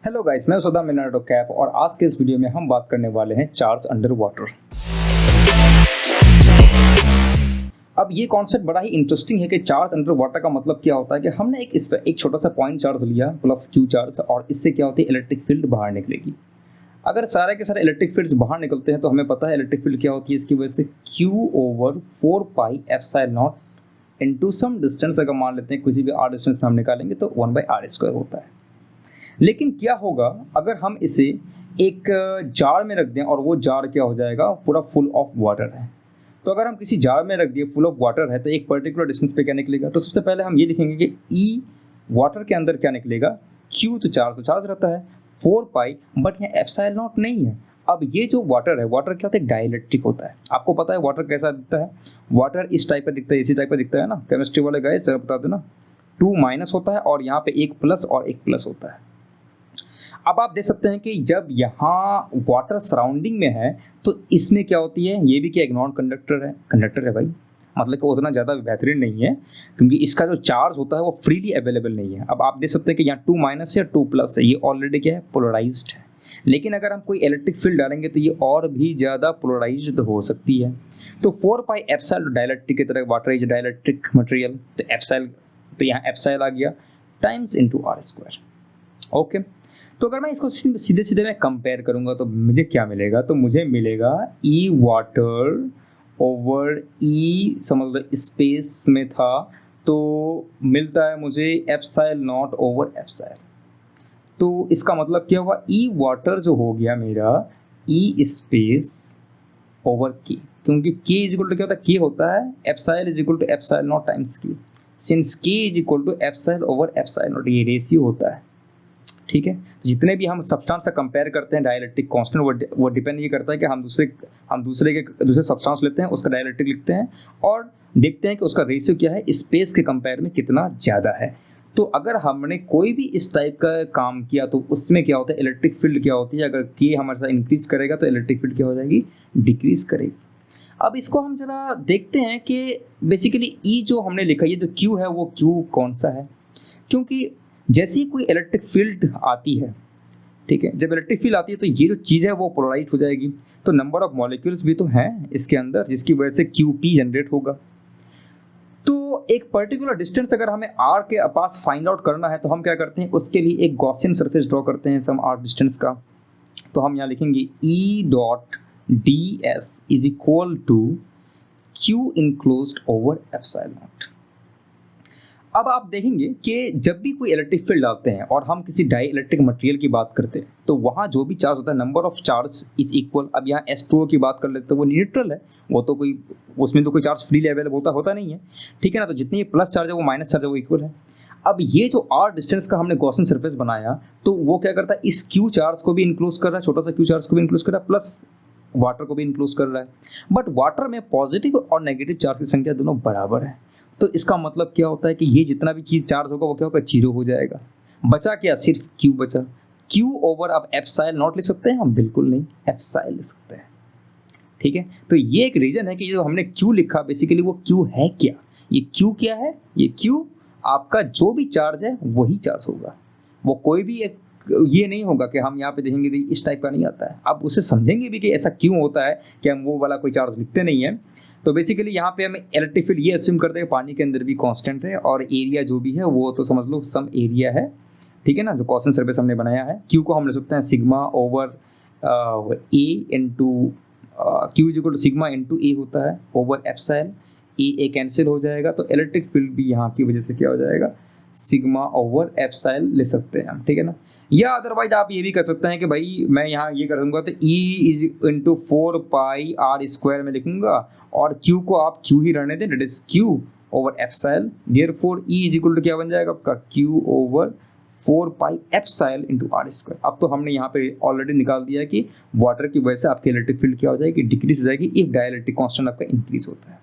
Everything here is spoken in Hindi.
हेलो गाइस, मैं सुधा मिनाटो कैप और आज के इस वीडियो में हम बात करने वाले हैं चार्ज अंडर वाटर। अब ये कॉन्सेप्ट बड़ा ही इंटरेस्टिंग है कि चार्ज अंडर वाटर का मतलब क्या होता है कि हमने एक छोटा सा पॉइंट चार्ज लिया प्लस क्यू चार्ज, और इससे क्या होती है, इलेक्ट्रिक फील्ड बाहर निकलेगी। अगर सारे के सारे इलेक्ट्रिक फील्ड्स बाहर निकलते हैं तो हमें पता है इलेक्ट्रिक फील्ड क्या होती है, इसकी वजह से Q over 4 pi epsilon nought into some distance, अगर मान लेते हैं किसी भी r डिस्टेंस में हम निकालेंगे तो 1/r² होता है। लेकिन क्या होगा अगर हम इसे एक जार में रख दें और वो जार क्या हो जाएगा, पूरा फुल ऑफ वाटर है। तो अगर हम किसी जार में रख दिए फुल ऑफ वाटर है तो एक पर्टिकुलर डिस्टेंस पे क्या निकलेगा, तो सबसे पहले हम ये लिखेंगे कि ई वाटर के अंदर क्या निकलेगा, क्यू तो चार्ज रहता है 4 पाई, बट यहाँ एप्सिलॉन नॉट नहीं है। अब ये जो वाटर है, वाटर क्या होता है, डाइलेक्ट्रिक होता है। आपको पता है वाटर कैसा दिखता है, वाटर इस टाइप का दिखता है, इसी टाइप का दिखता है ना। केमिस्ट्री वाले गाइस जरा बता देना, 2 माइनस होता है और यहाँ पे एक प्लस और एक प्लस होता है। अब आप देख सकते हैं कि जब यहाँ वाटर सराउंडिंग में है तो इसमें क्या होती है, ये भी क्या एक नॉन कंडक्टर है भाई, मतलब कि उतना ज़्यादा बेहतरीन नहीं है क्योंकि इसका जो चार्ज होता है वो फ्रीली अवेलेबल नहीं है। अब आप देख सकते हैं कि यहाँ 2 माइनस या 2 प्लस है, ये ऑलरेडी क्या है, पोलराइज्ड है। लेकिन अगर हम कोई इलेक्ट्रिक फील्ड डालेंगे तो ये और भी ज़्यादा पोलराइज्ड हो सकती है। तो 4 पाई एप्सिलॉन डाइलेक्ट्रिक की तरह, वाटर इज डाइलेक्ट्रिक मटेरियल, तो एप्सिलॉन, तो यहाँ एप्सिलॉन आ गया टाइम्स इंटू r²। ओके, तो अगर मैं इसको सीधे सीधे मैं कंपेयर करूंगा तो मुझे क्या मिलेगा, तो मुझे मिलेगा ई वाटर ओवर ई, समझ लो स्पेस में था तो मिलता है मुझे एप्सिलॉन नॉट ओवर एप्सिलॉन। तो इसका मतलब क्या हुआ, ई वाटर जो हो गया मेरा ई स्पेस ओवर के, क्योंकि के इज इक्वल टू क्या होता है, के होता है epsilon is equal to epsilon nought times K, since K is equal to epsilon over epsilon nought, ये रेशियो होता है। ठीक है, जितने भी हम सब्सटेंस से कंपेयर करते हैं डाइलेक्ट्रिक कांस्टेंट, वो डिपेंड ये करता है कि हम दूसरे सब्सटेंस लेते हैं, उसका डाइलेक्ट्रिक लिखते हैं और देखते हैं कि उसका रेशियो क्या है, स्पेस के कंपेयर में कितना ज़्यादा है। तो अगर हमने कोई भी इस टाइप का काम किया तो उसमें क्या होता है, इलेक्ट्रिक फील्ड क्या होती है, अगर के हमारे साथ इंक्रीज करेगा तो इलेक्ट्रिक फील्ड क्या हो जाएगी, डिक्रीज करेगी। अब इसको हम जरा देखते हैं कि बेसिकली ई जो हमने लिखा, ये जो क्यू है वो क्यू कौन सा है, क्योंकि जैसे ही कोई इलेक्ट्रिक फील्ड आती है, ठीक है, जब इलेक्ट्रिक फील्ड आती है तो ये जो चीज़ है वो पोलराइज हो जाएगी। तो नंबर ऑफ मॉलिक्यूल्स भी तो हैं इसके अंदर, जिसकी वजह से QP जनरेट होगा। तो एक पर्टिकुलर डिस्टेंस अगर हमें R के पास फाइंड आउट करना है तो हम क्या करते हैं, उसके लिए एक गॉसियन सरफेस ड्रॉ करते हैं सम R डिस्टेंस का। तो हम यहाँ लिखेंगे E.ds is equal to Q enclosed over epsilon nought. अब आप देखेंगे कि जब भी कोई इलेक्ट्रिक फील्ड डालते हैं और हम किसी डाई इलेक्ट्रिक मटेरियल की बात करते हैं तो वहाँ जो भी चार्ज होता है, number of charge is equal. अब यहाँ H2O की बात कर लेते हैं तो वो न्यूट्रल है, वो तो कोई, उसमें तो कोई चार्ज फ्रीली अवेलेबल होता नहीं है, ठीक है ना। तो जितनी प्लस चार्ज है वो माइनस चार्ज है वो इक्वल है। अब ये जो R डिस्टेंस का हमने गॉसियन सरफेस बनाया तो वो क्या करता है, इस Q चार्ज को भी इंक्लूड कर रहा है, छोटा सा Q चार्ज को भी इंक्लूड कर रहा है, प्लस वाटर को भी इंक्लूड कर रहा है। बट वाटर में पॉजिटिव और नेगेटिव चार्ज की संख्या दोनों बराबर है। तो इसका मतलब क्या होता है कि ये जितना भी चीज़ चार्ज होगा वो क्या होगा, 0 हो जाएगा। बचा क्या, सिर्फ Q बचा। Q ओवर आप एप्सिलॉन नॉट लिख सकते हैं हम, बिल्कुल नहीं, एप्सिलॉन लिख सकते हैं। ठीक है, तो ये एक रीज़न है कि जो हमने Q लिखा बेसिकली वो Q है क्या, ये Q क्या है, ये Q आपका जो भी चार्ज है वही चार्ज होगा। वो कोई भी एक ये नहीं होगा कि हम यहाँ पे देखेंगे कि इस टाइप का नहीं आता है। आप उसे समझेंगे भी कि ऐसा क्यों होता है कि हम वो वाला कोई चार्ज लिखते नहीं है। तो बेसिकली यहाँ पे हम इलेक्ट्रिक फील्ड ये अस्यूम करते हैं पानी के अंदर भी कांस्टेंट है और एरिया जो भी है वो तो समझ लो सम एरिया है, ठीक है ना, जो गॉसियन सरफेस हमने बनाया है। Q को हम ले सकते हैं sigma over A into Q is equal to sigma into A होता है ओवर एप्सिलॉन, A कैंसिल हो जाएगा। तो इलेक्ट्रिक फील्ड भी यहाँ की वजह से क्या हो जाएगा, सिग्मा ओवर एप्सिलॉन ले सकते हैं हम, ठीक है ना। या अदरवाइज आप ये भी कर सकते हैं कि भाई मैं यहाँ ये कर दूंगा तो E is into 4 pi R² में लिखूंगा और Q को आप Q ही रहने दें, that is Q over epsilon. Therefore E is equal to क्या बन जाएगा आपका, Q over 4 pi epsilon into R²। अब तो हमने यहाँ पे ऑलरेडी निकाल दिया है कि वाटर की वजह से आपकी इलेक्ट्रिक फील्ड क्या हो जाएगी, डिक्रीज हो जाएगी इफ डाइलेक्ट्रिक कांस्टेंट आपका इंक्रीज होता है।